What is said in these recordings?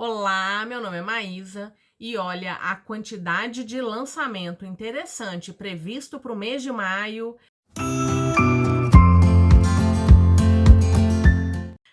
Olá, meu nome é Maísa e olha, a quantidade de lançamento interessante previsto para o mês de maio.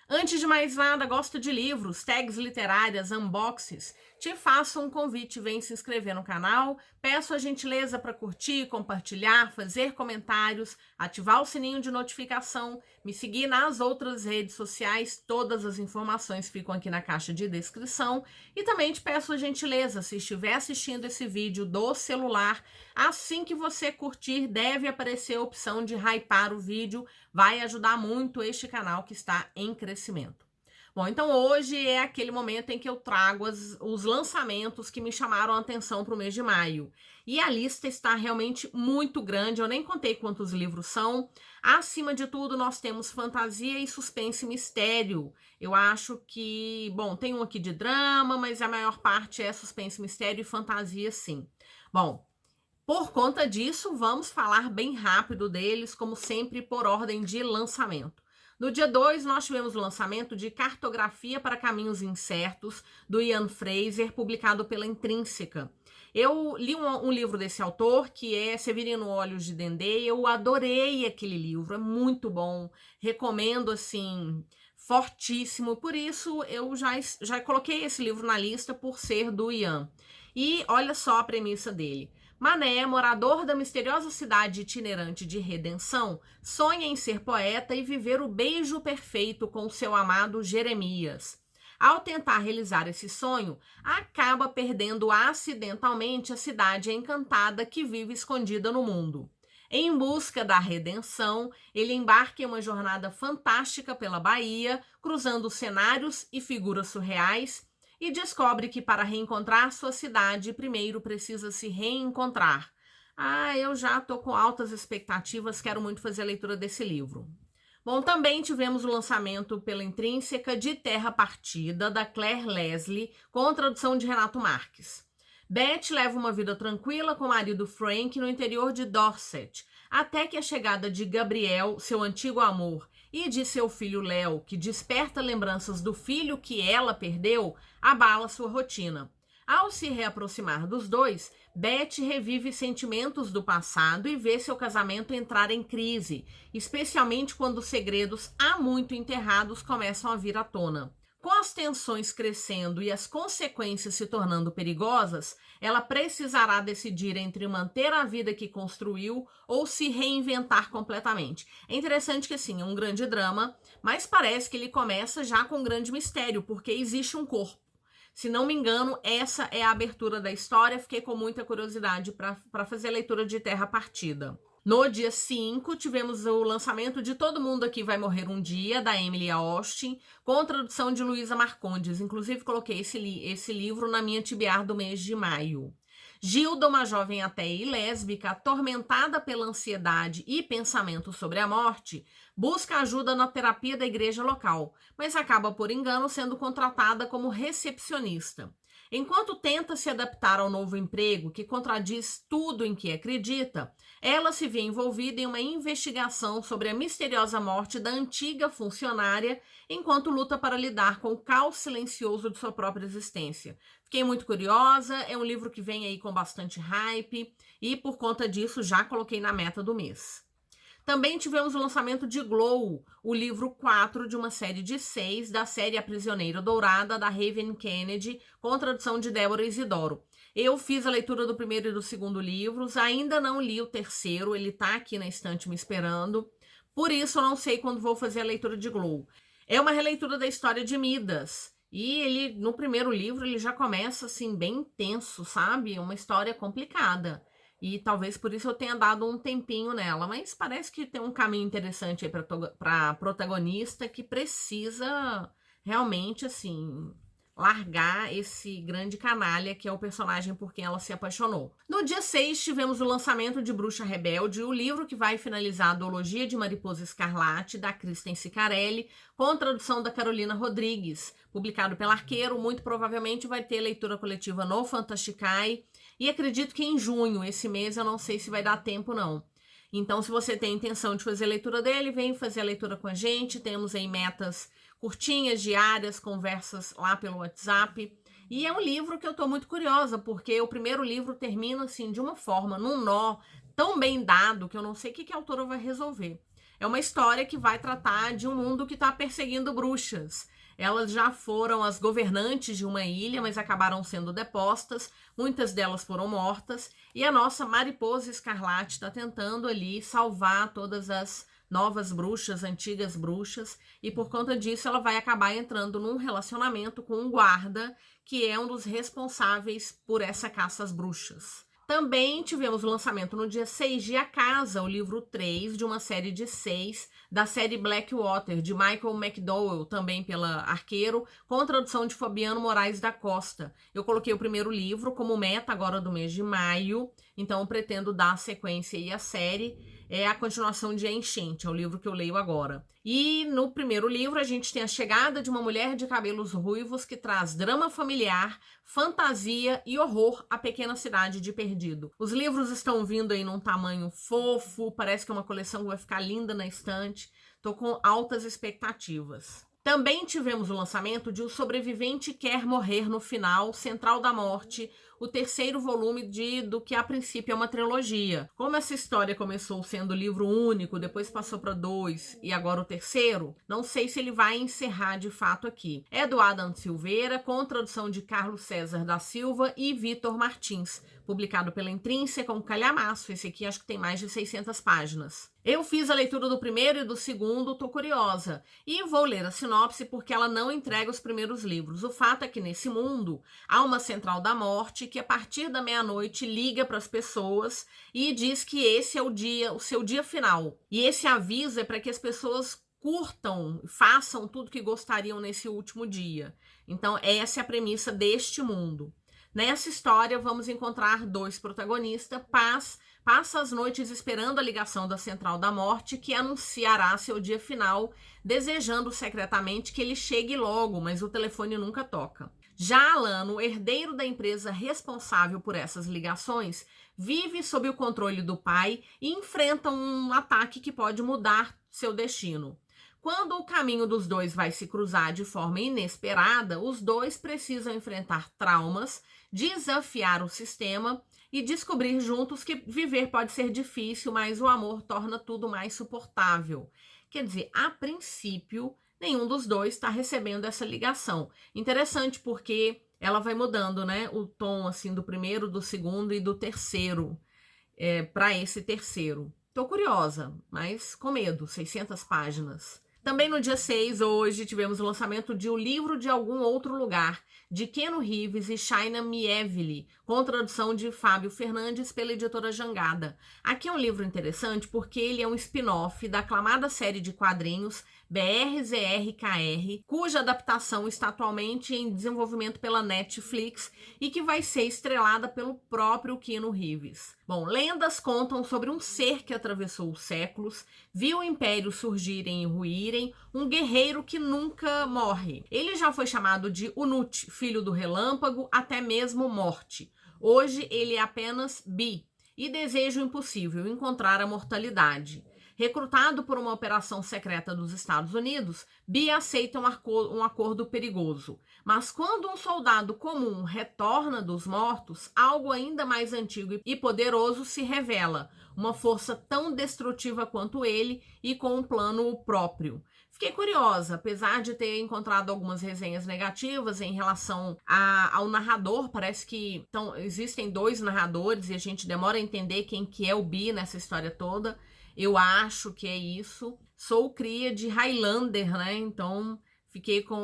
Antes de mais nada, gosta de livros, tags literárias, unboxes? Te faço um convite, vem se inscrever no canal, peço a gentileza para curtir, compartilhar, fazer comentários, ativar o sininho de notificação, me seguir nas outras redes sociais, todas as informações ficam aqui na caixa de descrição, e também te peço a gentileza, se estiver assistindo esse vídeo do celular, assim que você curtir, deve aparecer a opção de hypar o vídeo, vai ajudar muito este canal que está em crescimento. Bom, então hoje é aquele momento em que eu trago os lançamentos que me chamaram a atenção para o mês de maio. E a lista está realmente muito grande, eu nem contei quantos livros são. Acima de tudo, nós temos fantasia e suspense e mistério. Eu acho que, bom, tem um aqui de drama, mas a maior parte é suspense, mistério e fantasia, sim. Bom, por conta disso, vamos falar bem rápido deles, como sempre, por ordem de lançamento. No dia 2, nós tivemos o lançamento de Cartografia para Caminhos Incertos, do Ian Fraser, publicado pela Intrínseca. Eu li um livro desse autor, que é Severino Olhos de Dendê, eu adorei aquele livro, é muito bom, recomendo, assim, fortíssimo, por isso eu já coloquei esse livro na lista por ser do Ian. E olha só a premissa dele. Mané, morador da misteriosa cidade itinerante de Redenção, sonha em ser poeta e viver o beijo perfeito com seu amado Jeremias. Ao tentar realizar esse sonho, acaba perdendo acidentalmente a cidade encantada que vive escondida no mundo. Em busca da redenção, ele embarca em uma jornada fantástica pela Bahia, cruzando cenários e figuras surreais, e descobre que para reencontrar sua cidade, primeiro precisa se reencontrar. Eu já tô com altas expectativas, quero muito fazer a leitura desse livro. Bom, também tivemos o lançamento pela Intrínseca de Terra Partida, da Claire Leslie, com tradução de Renato Marques. Beth leva uma vida tranquila com o marido Frank no interior de Dorset, até que a chegada de Gabriel, seu antigo amor, e de seu filho Léo, que desperta lembranças do filho que ela perdeu, abala sua rotina. Ao se reaproximar dos dois, Beth revive sentimentos do passado e vê seu casamento entrar em crise, especialmente quando os segredos há muito enterrados começam a vir à tona. Com as tensões crescendo e as consequências se tornando perigosas, ela precisará decidir entre manter a vida que construiu ou se reinventar completamente. É interessante que, assim, é um grande drama, mas parece que ele começa já com um grande mistério, porque existe um corpo. Se não me engano, essa é a abertura da história. Fiquei com muita curiosidade para fazer a leitura de Terra Partida. No dia 5, tivemos o lançamento de Todo Mundo Aqui Vai Morrer Um Dia, da Emily Austin, com tradução de Luísa Marcondes. Inclusive, coloquei esse livro na minha TBR do mês de maio. Gilda, uma jovem ateia e lésbica, atormentada pela ansiedade e pensamento sobre a morte, busca ajuda na terapia da igreja local, mas acaba por engano sendo contratada como recepcionista. Enquanto tenta se adaptar ao novo emprego, que contradiz tudo em que acredita, ela se vê envolvida em uma investigação sobre a misteriosa morte da antiga funcionária, enquanto luta para lidar com o caos silencioso de sua própria existência. Fiquei muito curiosa, é um livro que vem aí com bastante hype, e por conta disso já coloquei na meta do mês. Também tivemos o lançamento de Glow, o livro 4 de uma série de 6 da série A Prisioneira Dourada, da Raven Kennedy, com tradução de Débora Isidoro. Eu fiz a leitura do primeiro e do segundo livros, ainda não li o terceiro, ele tá aqui na estante me esperando, por isso eu não sei quando vou fazer a leitura de Glow. É uma releitura da história de Midas, e ele, no primeiro livro, ele já começa assim bem intenso, sabe? Uma história complicada. E talvez por isso eu tenha dado um tempinho nela, mas parece que tem um caminho interessante aí para protagonista que precisa realmente, assim, largar esse grande canalha que é o personagem por quem ela se apaixonou. No dia 6, tivemos o lançamento de Bruxa Rebelde, o livro que vai finalizar a duologia de Mariposa Escarlate, da Kristen Sicarelli, com tradução da Carolina Rodrigues, publicado pela Arqueiro. Muito provavelmente vai ter leitura coletiva no Fantasticai, e acredito que em junho, esse mês, eu não sei se vai dar tempo não. Então, se você tem intenção de fazer a leitura dele, vem fazer a leitura com a gente. Temos aí metas curtinhas, diárias, conversas lá pelo WhatsApp. E é um livro que eu tô muito curiosa, porque o primeiro livro termina assim, de uma forma, num nó tão bem dado, que eu não sei o que a autora vai resolver. É uma história que vai tratar de um mundo que está perseguindo bruxas. Elas já foram as governantes de uma ilha, mas acabaram sendo depostas. Muitas delas foram mortas. E a nossa Mariposa Escarlate está tentando ali salvar todas as novas bruxas, antigas bruxas. E por conta disso, ela vai acabar entrando num relacionamento com um guarda, que é um dos responsáveis por essa caça às bruxas. Também tivemos o lançamento no dia 6 de A Casa, o livro 3 de uma série de 6, da série Blackwater, de Michael McDowell, também pela Arqueiro, com tradução de Fabiano Moraes da Costa. Eu coloquei o primeiro livro como meta agora do mês de maio, então pretendo dar sequência aí à série. É a continuação de A Enchente, é o livro que eu leio agora. E no primeiro livro a gente tem a chegada de uma mulher de cabelos ruivos que traz drama familiar, fantasia e horror à pequena cidade de Perdido. Os livros estão vindo aí num tamanho fofo, parece que é uma coleção que vai ficar linda na estante. Tô com altas expectativas. Também tivemos o lançamento de O Sobrevivente Quer Morrer no Final, Central da Morte, o terceiro volume do que a princípio é uma trilogia. Como essa história começou sendo livro único, depois passou para 2 e agora o terceiro, não sei se ele vai encerrar de fato aqui. É do Adam Silveira, com tradução de Carlos César da Silva e Vitor Martins, publicado pela Intrínseca, um calhamaço. Esse aqui acho que tem mais de 600 páginas. Eu fiz a leitura do primeiro e do segundo, tô curiosa. E vou ler a sinopse porque ela não entrega os primeiros livros. O fato é que nesse mundo há uma central da morte que a partir da meia-noite liga para as pessoas e diz que esse é o seu dia final. E esse aviso é para que as pessoas curtam, façam tudo que gostariam nesse último dia. Então essa é a premissa deste mundo. Nessa história, vamos encontrar 2 protagonistas. Paz passa as noites esperando a ligação da Central da Morte, que anunciará seu dia final, desejando secretamente que ele chegue logo, mas o telefone nunca toca. Já Alano, herdeiro da empresa responsável por essas ligações, vive sob o controle do pai e enfrenta um ataque que pode mudar seu destino. Quando o caminho dos dois vai se cruzar de forma inesperada, os dois precisam enfrentar traumas, desafiar o sistema e descobrir juntos que viver pode ser difícil, mas o amor torna tudo mais suportável. Quer dizer, a princípio, nenhum dos dois está recebendo essa ligação. Interessante porque ela vai mudando, né? O tom assim do primeiro, do segundo e do terceiro para esse terceiro. Tô curiosa, mas com medo, 600 páginas. Também no dia 6, hoje, tivemos o lançamento de O Livro de Algum Outro Lugar, de Keno Reeves e Shaina Mieville, com tradução de Fábio Fernandes pela editora Jangada. Aqui é um livro interessante porque ele é um spin-off da aclamada série de quadrinhos BRZRKR, cuja adaptação está atualmente em desenvolvimento pela Netflix e que vai ser estrelada pelo próprio Keno Reeves. Bom, lendas contam sobre um ser que atravessou os séculos, viu o império surgirem e ruírem, um guerreiro que nunca morre. Ele já foi chamado de Unut, filho do relâmpago, até mesmo morte. Hoje ele é apenas Bi e deseja o impossível, encontrar a mortalidade. Recrutado por uma operação secreta dos Estados Unidos, Bi aceita um acordo perigoso. Mas quando um soldado comum retorna dos mortos, algo ainda mais antigo e poderoso se revela. Uma força tão destrutiva quanto ele e com um plano próprio. Fiquei curiosa, apesar de ter encontrado algumas resenhas negativas em relação ao narrador. Parece que existem 2 narradores e a gente demora a entender quem que é o Bi nessa história toda. Eu acho que é isso. Sou cria de Highlander, né? Então fiquei com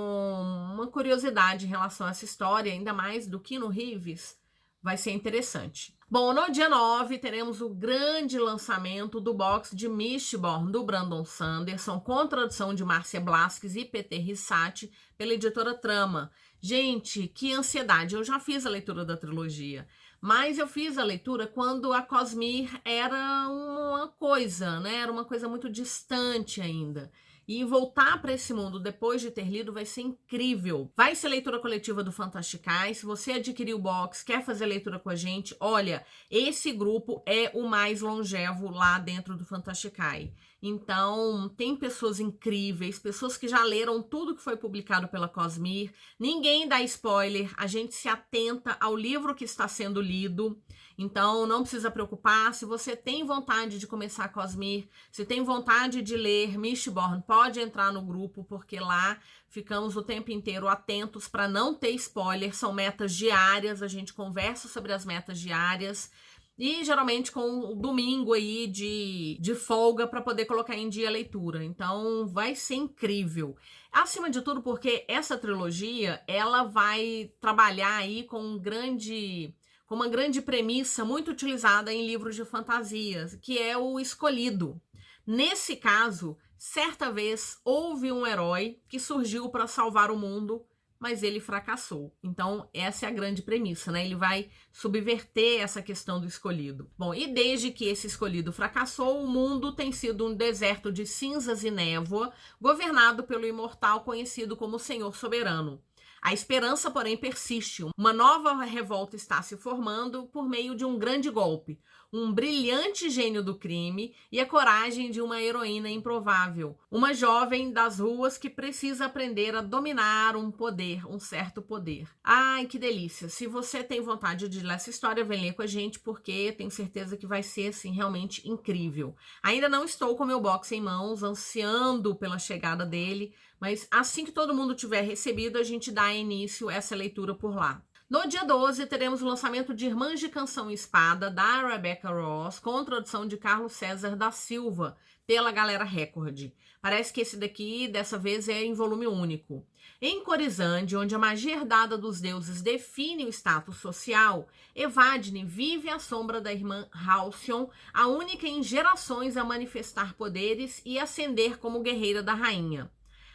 uma curiosidade em relação a essa história, ainda mais do Keno Reeves. Vai ser interessante. Bom, no dia 9 teremos o grande lançamento do box de Mistborn, do Brandon Sanderson, com tradução de Márcia Blasques e Peter Rissati, pela editora Trama. Gente, que ansiedade! Eu já fiz a leitura da trilogia, mas eu fiz a leitura quando a Cosmere era uma coisa, né? Era uma coisa muito distante ainda. E voltar para esse mundo depois de ter lido vai ser incrível. Vai ser leitura coletiva do Fantasticais. Se você adquiriu o box, quer fazer leitura com a gente, olha, esse grupo é o mais longevo lá dentro do Fantasticai. Então, tem pessoas incríveis, pessoas que já leram tudo que foi publicado pela Cosmir. Ninguém dá spoiler, a gente se atenta ao livro que está sendo lido. Então, não precisa preocupar. Se você tem vontade de começar a Cosmir, se tem vontade de ler Mistborn, pode entrar no grupo, porque lá ficamos o tempo inteiro atentos para não ter spoiler. São metas diárias, a gente conversa sobre as metas diárias. E geralmente com o domingo aí de folga para poder colocar em dia a leitura. Então vai ser incrível. Acima de tudo, porque essa trilogia ela vai trabalhar aí com uma grande premissa muito utilizada em livros de fantasias, que é o escolhido. Nesse caso, certa vez houve um herói que surgiu para salvar o mundo, mas ele fracassou. Então, essa é a grande premissa, né? Ele vai subverter essa questão do escolhido. Bom, e desde que esse escolhido fracassou, o mundo tem sido um deserto de cinzas e névoa, governado pelo imortal conhecido como Senhor Soberano. A esperança, porém, persiste. Uma nova revolta está se formando por meio de um grande golpe, um brilhante gênio do crime e a coragem de uma heroína improvável, uma jovem das ruas que precisa aprender a dominar um poder, um certo poder. Ai, que delícia! Se você tem vontade de ler essa história, vem ler com a gente, porque tenho certeza que vai ser, assim, realmente incrível. Ainda não estou com meu box em mãos, ansiando pela chegada dele, mas assim que todo mundo tiver recebido, a gente dá início a essa leitura por lá. No dia 12, teremos o lançamento de Irmãs de Canção e Espada, da Rebecca Ross, com tradução de Carlos César da Silva, pela Galera Record. Parece que esse daqui, dessa vez, é em volume único. Em Corizande, onde a magia herdada dos deuses define o status social, Evadne vive à sombra da irmã Halcyon, a única em gerações a manifestar poderes e ascender como guerreira da rainha.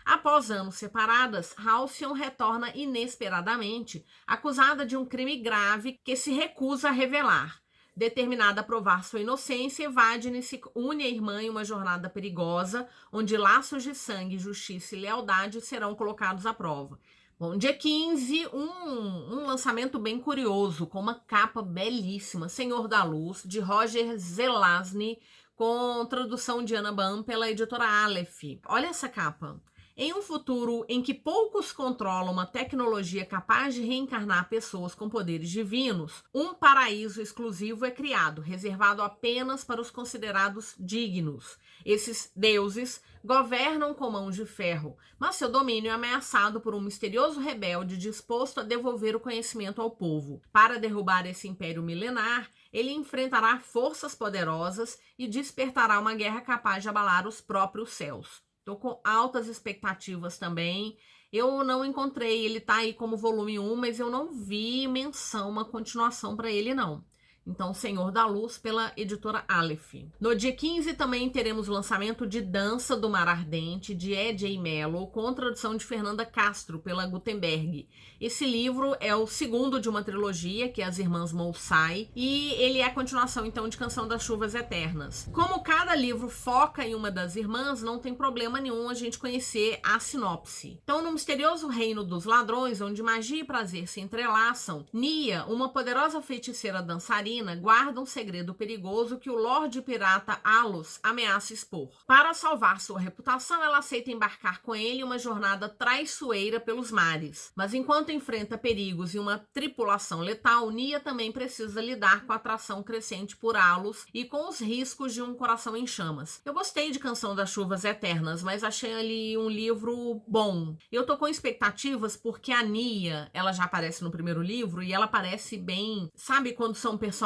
Após anos separadas, Halcyon retorna inesperadamente, acusada de um crime grave que se recusa a revelar. Determinada a provar sua inocência, Evadne se une à irmã em uma jornada perigosa, onde laços de sangue, justiça e lealdade serão colocados à prova. Bom, dia 15, um lançamento bem curioso, com uma capa belíssima, Senhor da Luz, de Roger Zelazny, com tradução de Ana Bam pela editora Aleph. Olha essa capa. Em um futuro em que poucos controlam uma tecnologia capaz de reencarnar pessoas com poderes divinos, um paraíso exclusivo é criado, reservado apenas para os considerados dignos. Esses deuses governam com mãos de ferro, mas seu domínio é ameaçado por um misterioso rebelde disposto a devolver o conhecimento ao povo. Para derrubar esse império milenar, ele enfrentará forças poderosas e despertará uma guerra capaz de abalar os próprios céus. Tô com altas expectativas também. Eu não encontrei, ele tá aí como volume 1, mas eu não vi menção, uma continuação para ele não. Então, Senhor da Luz, pela editora Aleph. No dia 15 também teremos o lançamento de Dança do Mar Ardente, de E.J. Mello, com tradução de Fernanda Castro, pela Gutenberg. Esse livro é o segundo de uma trilogia, que é As Irmãs Mousai, e ele é a continuação, então, de Canção das Chuvas Eternas. Como cada livro foca em uma das irmãs, não tem problema nenhum a gente conhecer a sinopse. Então, no misterioso reino dos ladrões, onde magia e prazer se entrelaçam, Nia, uma poderosa feiticeira dançarina, guarda um segredo perigoso que o Lorde Pirata Alus ameaça expor. Para salvar sua reputação, ela aceita embarcar com ele em uma jornada traiçoeira pelos mares. Mas enquanto enfrenta perigos e uma tripulação letal, Nia também precisa lidar com a atração crescente por Alus e com os riscos de um coração em chamas. Eu gostei de Canção das Chuvas Eternas, mas achei ali um livro bom. Eu tô com expectativas porque a Nia, ela já aparece no primeiro livro e ela parece bem, sabe quando são personagens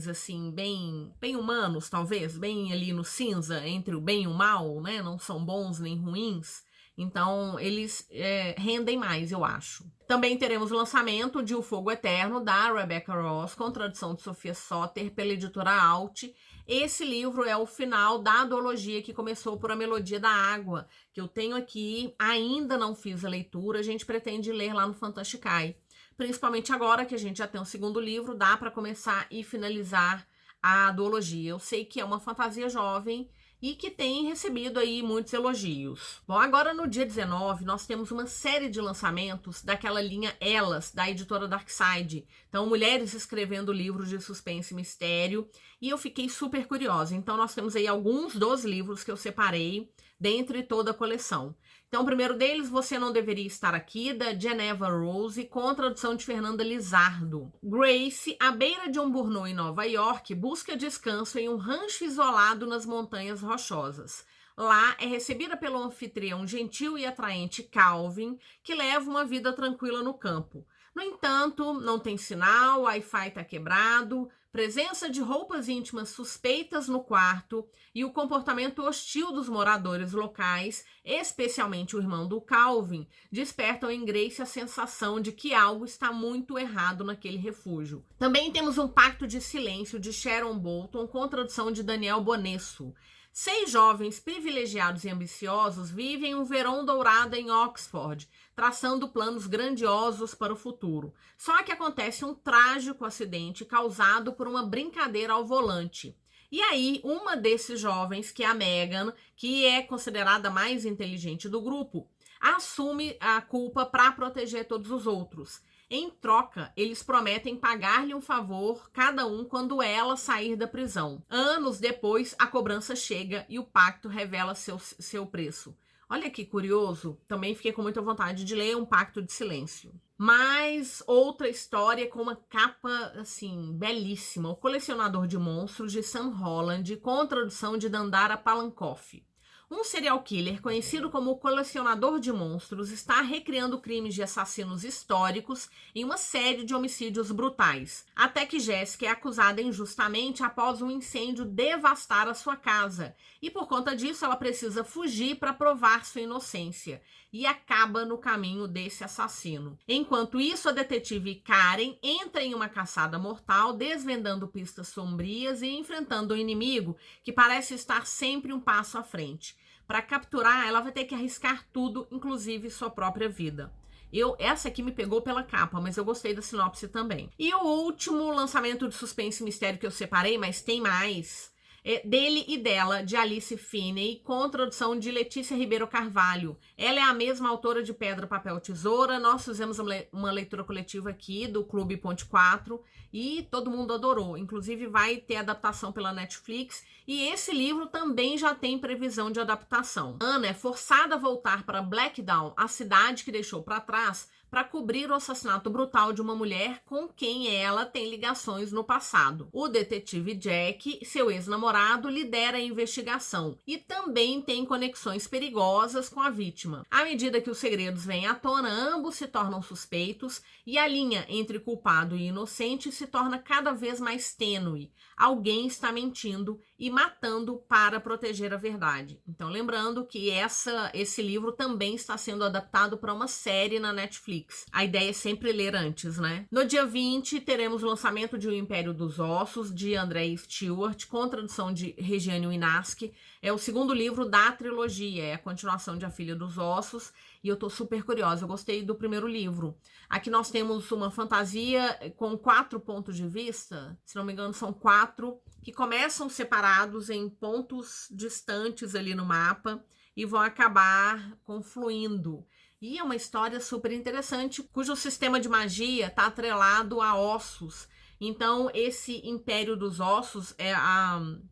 assim, bem humanos, talvez, bem ali no cinza, entre o bem e o mal, né? Não são bons nem ruins. Então, eles rendem mais, eu acho. Também teremos o lançamento de O Fogo Eterno, da Rebecca Ross, com tradução de Sofia Soter, pela editora Alt. Esse livro é o final da duologia que começou por A Melodia da Água, que eu tenho aqui, ainda não fiz a leitura, a gente pretende ler lá no Fantasticai. Principalmente agora que a gente já tem o segundo livro, dá para começar e finalizar a duologia. Eu sei que é uma fantasia jovem e que tem recebido aí muitos elogios. Bom, agora no dia 19 nós temos uma série de lançamentos daquela linha Elas, da editora Darkside. Então, mulheres escrevendo livros de suspense e mistério, e eu fiquei super curiosa. Então, nós temos aí alguns dos livros que eu separei dentre toda a coleção. Então, o primeiro deles, Você Não Deveria Estar Aqui, da Geneva Rose, com tradução de Fernanda Lizardo. Grace, à beira de um burnout em Nova York, busca descanso em um rancho isolado nas Montanhas Rochosas. Lá, é recebida pelo anfitrião gentil e atraente Calvin, que leva uma vida tranquila no campo. No entanto, não tem sinal, o Wi-Fi está quebrado, presença de roupas íntimas suspeitas no quarto e o comportamento hostil dos moradores locais, especialmente o irmão do Calvin, despertam em Grace a sensação de que algo está muito errado naquele refúgio. Também temos um Pacto de Silêncio de Sharon Bolton, com tradução de Daniel Bonesso. 6 jovens privilegiados e ambiciosos vivem um verão dourado em Oxford, traçando planos grandiosos para o futuro. Só que acontece um trágico acidente causado por uma brincadeira ao volante. E aí, uma desses jovens, que é a Megan, que é considerada a mais inteligente do grupo, assume a culpa para proteger todos os outros. Em troca, eles prometem pagar-lhe um favor, cada um, quando ela sair da prisão. Anos depois, a cobrança chega e o pacto revela seu preço. Olha que curioso, também fiquei com muita vontade de ler Um Pacto de Silêncio. Mas outra história com uma capa, assim, belíssima. O Colecionador de Monstros, de Sam Holland, com tradução de Dandara Palankoff. Um serial killer conhecido como o Colecionador de Monstros está recriando crimes de assassinos históricos em uma série de homicídios brutais, até que Jessica é acusada injustamente após um incêndio devastar a sua casa, e por conta disso ela precisa fugir para provar sua inocência, e acaba no caminho desse assassino. Enquanto isso, a detetive Karen entra em uma caçada mortal, desvendando pistas sombrias e enfrentando um inimigo que parece estar sempre um passo à frente. Para capturar, ela vai ter que arriscar tudo, inclusive sua própria vida. Essa aqui me pegou pela capa, mas eu gostei da sinopse também. E o último lançamento de suspense e mistério que eu separei, mas tem mais, é Dele e Dela, de Alice Finney, com tradução de Letícia Ribeiro Carvalho. Ela é a mesma autora de Pedra, Papel, Tesoura. Nós fizemos uma leitura coletiva aqui do Clube Ponte 4 e todo mundo adorou. Inclusive vai ter adaptação pela Netflix e esse livro também já tem previsão de adaptação. Ana é forçada a voltar para Blackdown, a cidade que deixou para trás, para cobrir o assassinato brutal de uma mulher com quem ela tem ligações no passado. O detetive Jack, seu ex-namorado, lidera a investigação e também tem conexões perigosas com a vítima. À medida que os segredos vêm à tona, ambos se tornam suspeitos e a linha entre culpado e inocente se torna cada vez mais tênue. Alguém está mentindo e matando para proteger a verdade. Então, lembrando que esse livro também está sendo adaptado para uma série na Netflix. A ideia é sempre ler antes, né? No dia 20, teremos o lançamento de O Império dos Ossos, de André Stewart, com tradução de Regiane Winaski. É o segundo livro da trilogia, é a continuação de A Filha dos Ossos, e eu tô super curiosa, eu gostei do primeiro livro. Aqui nós temos uma fantasia com 4 pontos de vista, se não me engano são 4, que começam separados em pontos distantes ali no mapa e vão acabar confluindo. E é uma história super interessante, cujo sistema de magia está atrelado a ossos. Então, esse Império dos Ossos,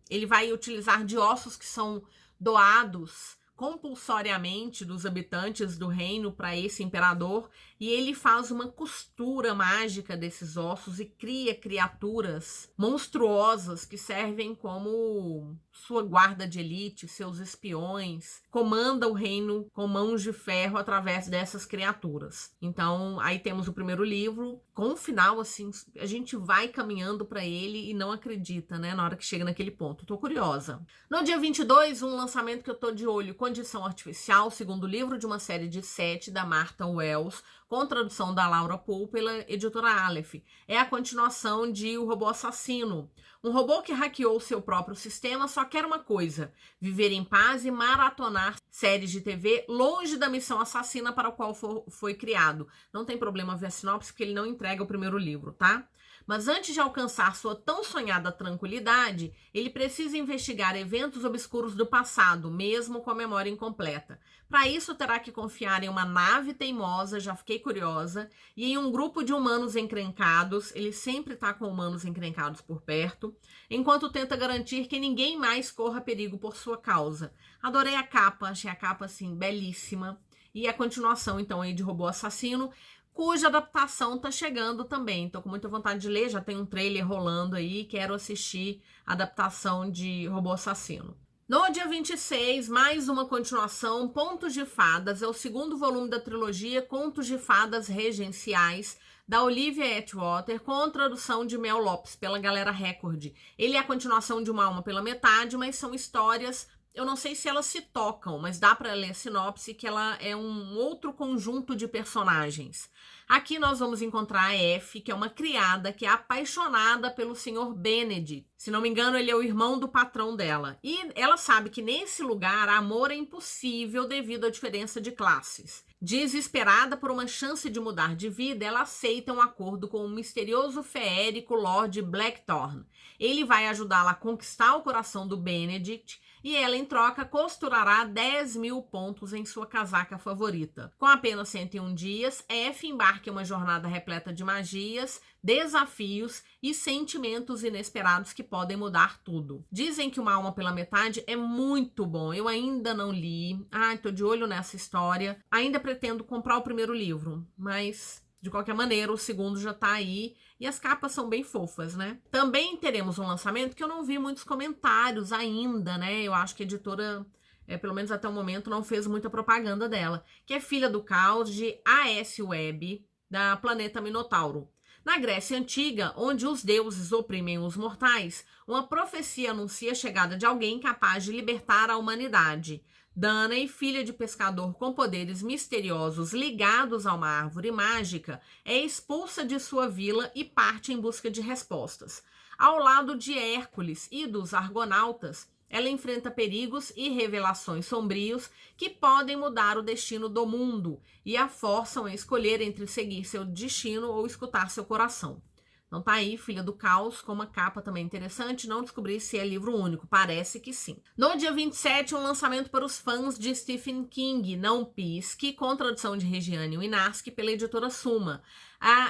ele vai utilizar de ossos que são doados compulsoriamente dos habitantes do reino para esse imperador, e ele faz uma costura mágica desses ossos e cria criaturas monstruosas que servem como sua guarda de elite, seus espiões, comanda o reino com mãos de ferro através dessas criaturas. Então, aí temos o primeiro livro, com um final, assim, a gente vai caminhando para ele e não acredita, né, na hora que chega naquele ponto. Tô curiosa. No dia 22, um lançamento que eu tô de olho, Condição Artificial, segundo livro de uma série de 7 da Martha Wells, com tradução da Laura Poole pela editora Aleph. É a continuação de O Robô Assassino. Um robô que hackeou seu próprio sistema só quer uma coisa: viver em paz e maratonar séries de TV longe da missão assassina para a qual foi criado. Não tem problema ver a sinopse, porque ele não entrega o primeiro livro, tá? Mas antes de alcançar sua tão sonhada tranquilidade, ele precisa investigar eventos obscuros do passado, mesmo com a memória incompleta. Para isso, terá que confiar em uma nave teimosa, já fiquei curiosa, e em um grupo de humanos encrencados, ele sempre está com humanos encrencados por perto, enquanto tenta garantir que ninguém mais corra perigo por sua causa. Adorei a capa, achei a capa, assim, belíssima. E a continuação, então, aí de Robô Assassino, cuja adaptação tá chegando também. Tô com muita vontade de ler, já tem um trailer rolando aí, quero assistir a adaptação de Robô Assassino. No dia 26, mais uma continuação, Contos de Fadas, é o segundo volume da trilogia Contos de Fadas Regenciais, da Olivia Atwater, com tradução de Mel Lopes, pela Galera Record. Ele é a continuação de Uma Alma pela Metade, mas são histórias, eu não sei se elas se tocam, mas dá para ler a sinopse que ela é um outro conjunto de personagens. Aqui nós vamos encontrar a Effie, que é uma criada que é apaixonada pelo Sr. Benedict. Se não me engano, ele é o irmão do patrão dela. E ela sabe que nesse lugar amor é impossível devido à diferença de classes. Desesperada por uma chance de mudar de vida, ela aceita um acordo com o misterioso feérico Lord Blackthorn. Ele vai ajudá-la a conquistar o coração do Benedict e ela, em troca, costurará 10.000 pontos em sua casaca favorita. Com apenas 101 dias, Effie embarca em uma jornada repleta de magias, desafios e sentimentos inesperados que podem mudar tudo. Dizem que Uma Alma pela Metade é muito bom. Eu ainda não li. Tô de olho nessa história. Ainda pretendo comprar o primeiro livro, mas de qualquer maneira o segundo já tá aí e as capas são bem fofas, né? Também teremos um lançamento que eu não vi muitos comentários ainda, né? Eu acho que a editora, pelo menos até o momento, não fez muita propaganda dela, que é Filha do Caos, de A.S. Webb, da Planeta Minotauro. Na Grécia Antiga, onde os deuses oprimem os mortais, uma profecia anuncia a chegada de alguém capaz de libertar a humanidade. Danae, filha de pescador com poderes misteriosos ligados a uma árvore mágica, é expulsa de sua vila e parte em busca de respostas. Ao lado de Hércules e dos Argonautas, ela enfrenta perigos e revelações sombrios que podem mudar o destino do mundo e a forçam a escolher entre seguir seu destino ou escutar seu coração. Então tá aí, Filha do Caos, com uma capa também interessante. Não descobri se é livro único, parece que sim. No dia 27, um lançamento para os fãs de Stephen King, Não Pisque, com tradução de Regiane Winarsky pela editora Suma.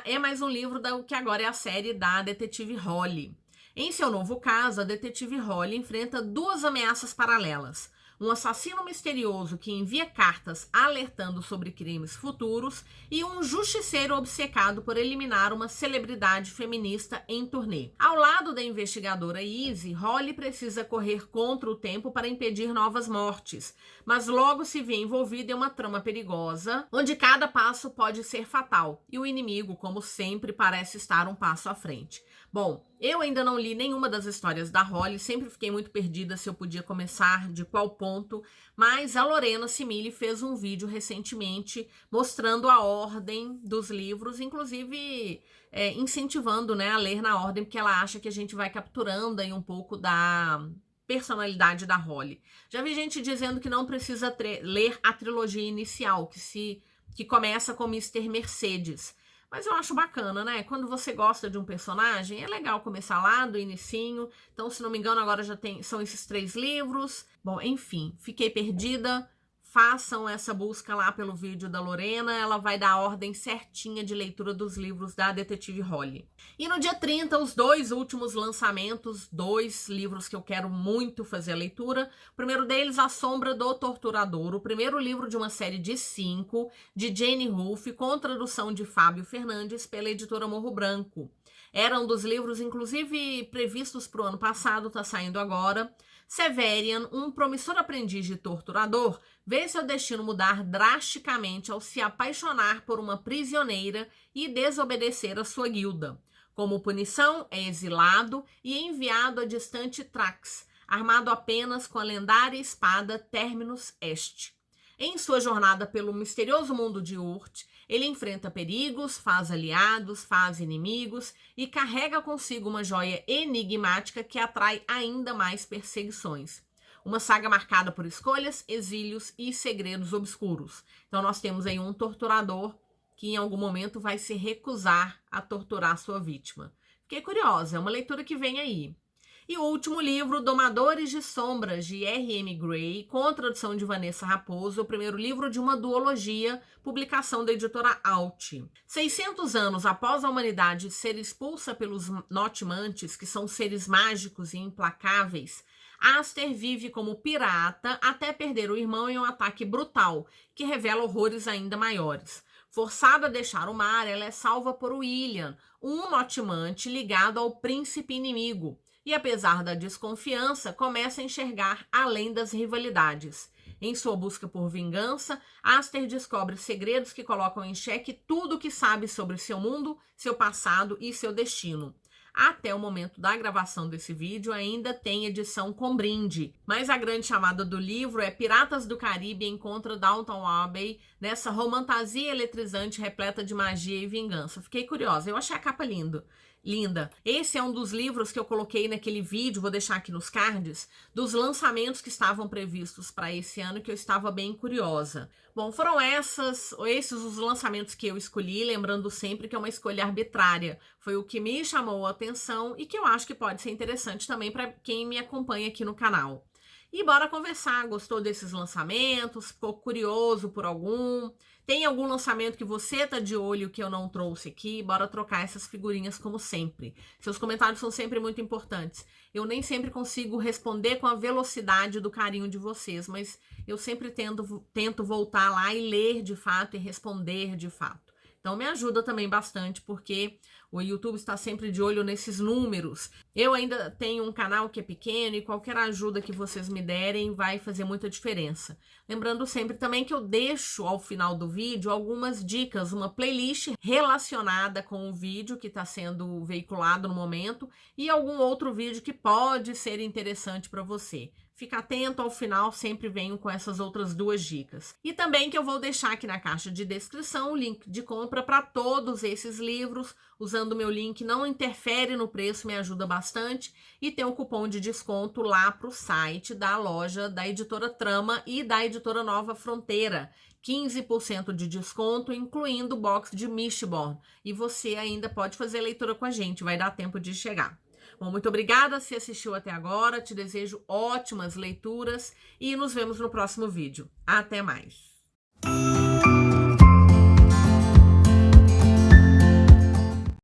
É mais um livro do que agora é a série da Detetive Holly. Em seu novo caso, a Detetive Holly enfrenta duas ameaças paralelas. Um assassino misterioso que envia cartas alertando sobre crimes futuros e um justiceiro obcecado por eliminar uma celebridade feminista em turnê. Ao lado da investigadora Izzy, Holly precisa correr contra o tempo para impedir novas mortes, mas logo se vê envolvida em uma trama perigosa, onde cada passo pode ser fatal, e o inimigo, como sempre, parece estar um passo à frente. Bom, eu ainda não li nenhuma das histórias da Holly, sempre fiquei muito perdida se eu podia começar, de qual ponto, mas a Lorena Simili fez um vídeo recentemente mostrando a ordem dos livros, inclusive incentivando, né, a ler na ordem, porque ela acha que a gente vai capturando aí um pouco da personalidade da Holly. Já vi gente dizendo que não precisa ler a trilogia inicial, que começa com Mr. Mercedes. Mas eu acho bacana, né? Quando você gosta de um personagem, é legal começar lá do inicinho. Então, se não me engano, agora são esses 3 livros. Bom, enfim, fiquei perdida. Façam essa busca lá pelo vídeo da Lorena, ela vai dar a ordem certinha de leitura dos livros da Detetive Holly. E no dia 30, os 2 últimos lançamentos, 2 livros que eu quero muito fazer a leitura. O primeiro deles, A Sombra do Torturador, o primeiro livro de uma série de 5, de Jane Ruff, com tradução de Fábio Fernandes, pela editora Morro Branco. Era um dos livros, inclusive, previstos para o ano passado, está saindo agora. Severian, um promissor aprendiz de torturador, vê seu destino mudar drasticamente ao se apaixonar por uma prisioneira e desobedecer a sua guilda. Como punição, é exilado e enviado a distante Trax, armado apenas com a lendária espada Terminus Est. Em sua jornada pelo misterioso mundo de Urt, Ele enfrenta perigos, faz aliados, faz inimigos e carrega consigo uma joia enigmática que atrai ainda mais perseguições. Uma saga marcada por escolhas, exílios e segredos obscuros. Então nós temos aí um torturador que em algum momento vai se recusar a torturar sua vítima. Fiquei curiosa, é uma leitura que vem aí. E o último livro, Domadores de Sombras, de R.M. Gray, com a tradução de Vanessa Raposo, o primeiro livro de uma duologia, publicação da editora Alt. 600 anos após a humanidade ser expulsa pelos Notimantes, que são seres mágicos e implacáveis, Aster vive como pirata até perder o irmão em um ataque brutal, que revela horrores ainda maiores. Forçada a deixar o mar, ela é salva por William, um Notimante ligado ao príncipe inimigo, e apesar da desconfiança, começa a enxergar além das rivalidades. Em sua busca por vingança, Aster descobre segredos que colocam em xeque tudo o que sabe sobre seu mundo, seu passado e seu destino. Até o momento da gravação desse vídeo ainda tem edição com brinde, mas a grande chamada do livro é Piratas do Caribe encontra Downton Abbey nessa romantasia eletrizante repleta de magia e vingança. Fiquei curiosa, eu achei a capa linda. Esse é um dos livros que eu coloquei naquele vídeo, vou deixar aqui nos cards, dos lançamentos que estavam previstos para esse ano, que eu estava bem curiosa. Bom, foram esses os lançamentos que eu escolhi, lembrando sempre que é uma escolha arbitrária. Foi o que me chamou a atenção e que eu acho que pode ser interessante também para quem me acompanha aqui no canal. E bora conversar, gostou desses lançamentos? Ficou curioso por algum? Tem algum lançamento que você tá de olho que eu não trouxe aqui? Bora trocar essas figurinhas como sempre. Seus comentários são sempre muito importantes. Eu nem sempre consigo responder com a velocidade do carinho de vocês, mas eu sempre tento voltar lá e ler de fato e responder de fato. Então me ajuda também bastante, porque o YouTube está sempre de olho nesses números. Eu ainda tenho um canal que é pequeno e qualquer ajuda que vocês me derem vai fazer muita diferença. Lembrando sempre também que eu deixo ao final do vídeo algumas dicas, uma playlist relacionada com o vídeo que está sendo veiculado no momento e algum outro vídeo que pode ser interessante para você. Fica atento, ao final sempre venho com essas outras duas dicas. E também que eu vou deixar aqui na caixa de descrição o link de compra para todos esses livros. Usando o meu link não interfere no preço, me ajuda bastante. E tem um cupom de desconto lá para o site da loja da Editora Trama e da Editora Nova Fronteira. 15% de desconto, incluindo o box de Mistborn. E você ainda pode fazer leitura com a gente, vai dar tempo de chegar. Bom, muito obrigada se assistiu até agora, te desejo ótimas leituras e nos vemos no próximo vídeo. Até mais!